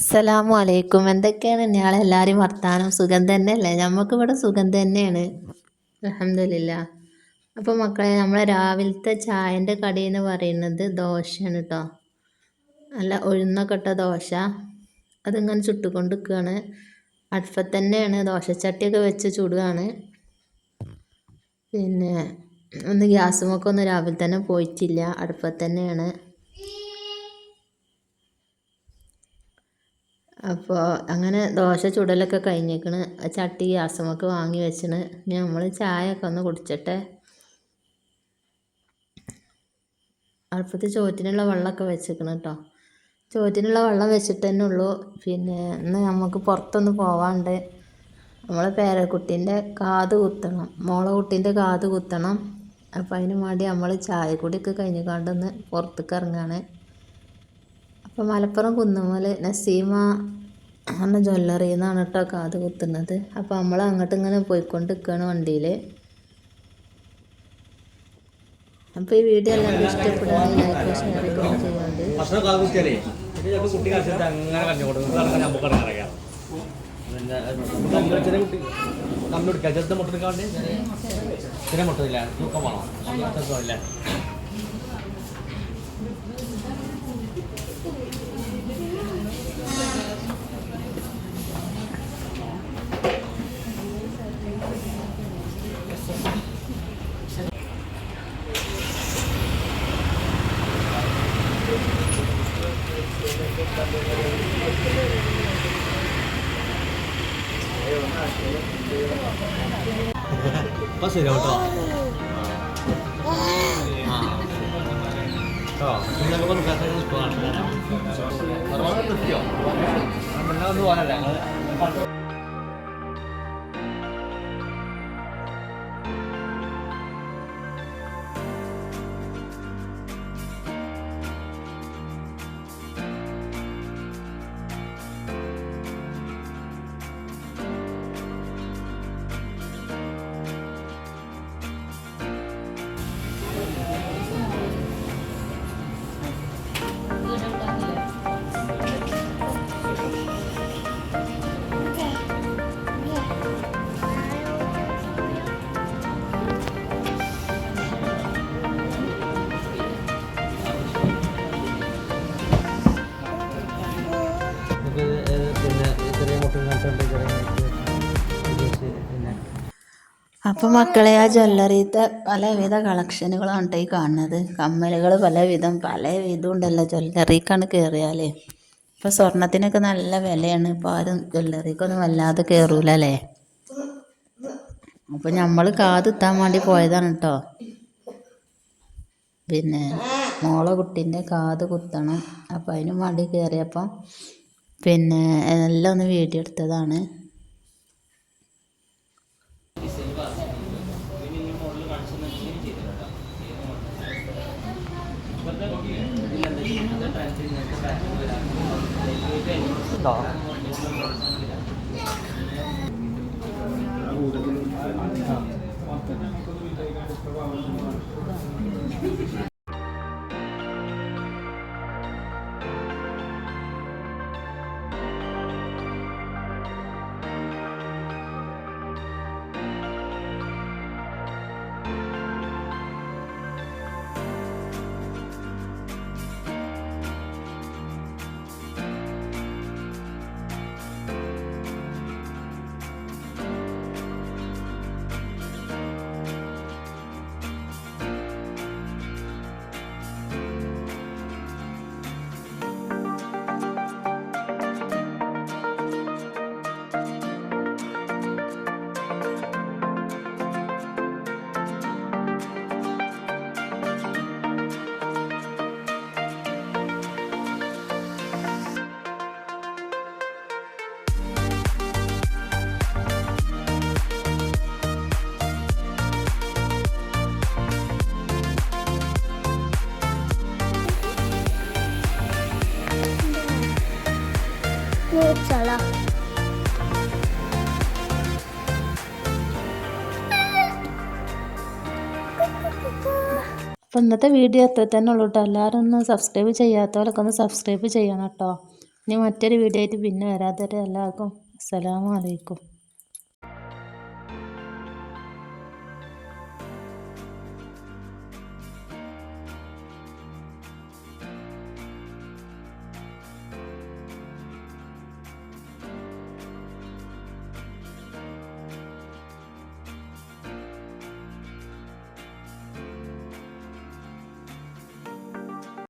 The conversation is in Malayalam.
അസ്സലാമു അലൈക്കും. എന്തൊക്കെയാണ് എല്ലാവരും വർത്താനം? സുഖം തന്നെയല്ലേ? നമുക്കിവിടെ സുഖം തന്നെയാണ്, അൽഹംദുലില്ലാ. അപ്പോൾ മക്കളെ, നമ്മളെ രാവിലത്തെ ചായൻ്റെ കടി എന്ന് പറയുന്നത് ദോശയാണ് കേട്ടോ. നല്ല ഉഴുന്നൊക്കെ ഇട്ട ദോശ. അതിങ്ങനെ ചുട്ടുകൊണ്ടിരിക്കുകയാണ്. അടുപ്പത്ത് തന്നെയാണ്, ദോശച്ചട്ടിയൊക്കെ വെച്ച് ചുടുകയാണ്. പിന്നെ ഒന്ന് ഗ്യാസുമൊക്കെ ഒന്ന് രാവിലെ തന്നെ പോയിട്ടില്ല, അടുപ്പത്ത് തന്നെയാണ്. അപ്പോൾ അങ്ങനെ ദോശ ചുടലൊക്കെ കഴിഞ്ഞേക്കണ്. ചട്ടി ഗ്യാസുമൊക്കെ വാങ്ങി വെച്ചിന്. ഇനി നമ്മൾ ചായയൊക്കെ ഒന്ന് കുടിച്ചിട്ടെ. അടുപ്പത്ത് ചോറ്റിനുള്ള വെള്ളമൊക്കെ വെച്ചിരിക്കണം കേട്ടോ. ചോറ്റിനുള്ള വെള്ളം വെച്ചിട്ട് തന്നെ ഉള്ളൂ. പിന്നെ ഇന്ന് നമുക്ക് പുറത്തൊന്ന് പോവാണ്ട്. നമ്മളെ പേരക്കുട്ടീൻ്റെ കാത് കുത്തണം, മോളെ കുട്ടീൻ്റെ കാത് കുത്തണം. അപ്പം അതിന് വേണ്ടി നമ്മൾ ചായ കുടിയൊക്കെ കഴിഞ്ഞുകൊണ്ടൊന്ന് പുറത്തേക്ക് ഇറങ്ങുകയാണ്. അപ്പോൾ മലപ്പുറം കുന്നുമ്മൽ നസീമ എന്ന ജ്വല്ലറിയിൽ നിന്നാണ് കേട്ടോ കാത് കുത്തുന്നത്. അപ്പോൾ നമ്മൾ അങ്ങോട്ട് ഇങ്ങനെ പോയിക്കൊണ്ട് നിൽക്കുകയാണ് വണ്ടിയിൽ. അപ്പോൾ ഈ വീഡിയോ എല്ലാവരും ഇഷ്ടപ്പെടുകയാണെങ്കിൽ ലൈക്ക് ഷെയർ ഒക്കെ ചെയ്യാണ്ട്. Có sửa đầu trò. Chúng ta có một cái thay đổi. Nó được kiểu. Mình nó luôn là അപ്പോൾ മക്കളെ, ആ ജ്വല്ലറിയിലത്തെ പലവിധ കളക്ഷനുകളാണ് കേട്ടോ ഈ കാണുന്നത്. കമ്മലുകൾ പല വിധം ഉണ്ടല്ലോ ജ്വല്ലറിക്കാണ് കയറിയാൽ. ഇപ്പോൾ സ്വർണത്തിനൊക്കെ നല്ല വിലയാണ്. ഇപ്പോൾ ആരും ജ്വല്ലറിക്കൊന്നും വല്ലാതെ കയറൂല അല്ലേ. അപ്പോൾ നമ്മൾ കാതെത്താൻ വേണ്ടി പോയതാണ് കേട്ടോ. പിന്നെ മോളെ കുട്ടീൻ്റെ കാത് കുത്തണം. അപ്പോൾ അതിന് വേണ്ടി കയറിയപ്പം പിന്നെ എല്ലാം ഒന്ന് വീഡിയോ എടുത്തതാണ്. đỏ चला. അപ്പോൾ ഇന്നത്തെ വീഡിയോ അത്ര തന്നെ ഉള്ളൂ കേട്ടോ. എല്ലാവരും ഒന്ന് സബ്സ്ക്രൈബ് ചെയ്യാത്തവരൊക്കെ ഒന്ന് സബ്സ്ക്രൈബ് ചെയ്യണം കേട്ടോ. ഇനി മറ്റൊരു വീഡിയോ ആയിട്ട് പിന്നെ വരാതെ എല്ലാവർക്കും അസ്സലാമു അലൈക്കും.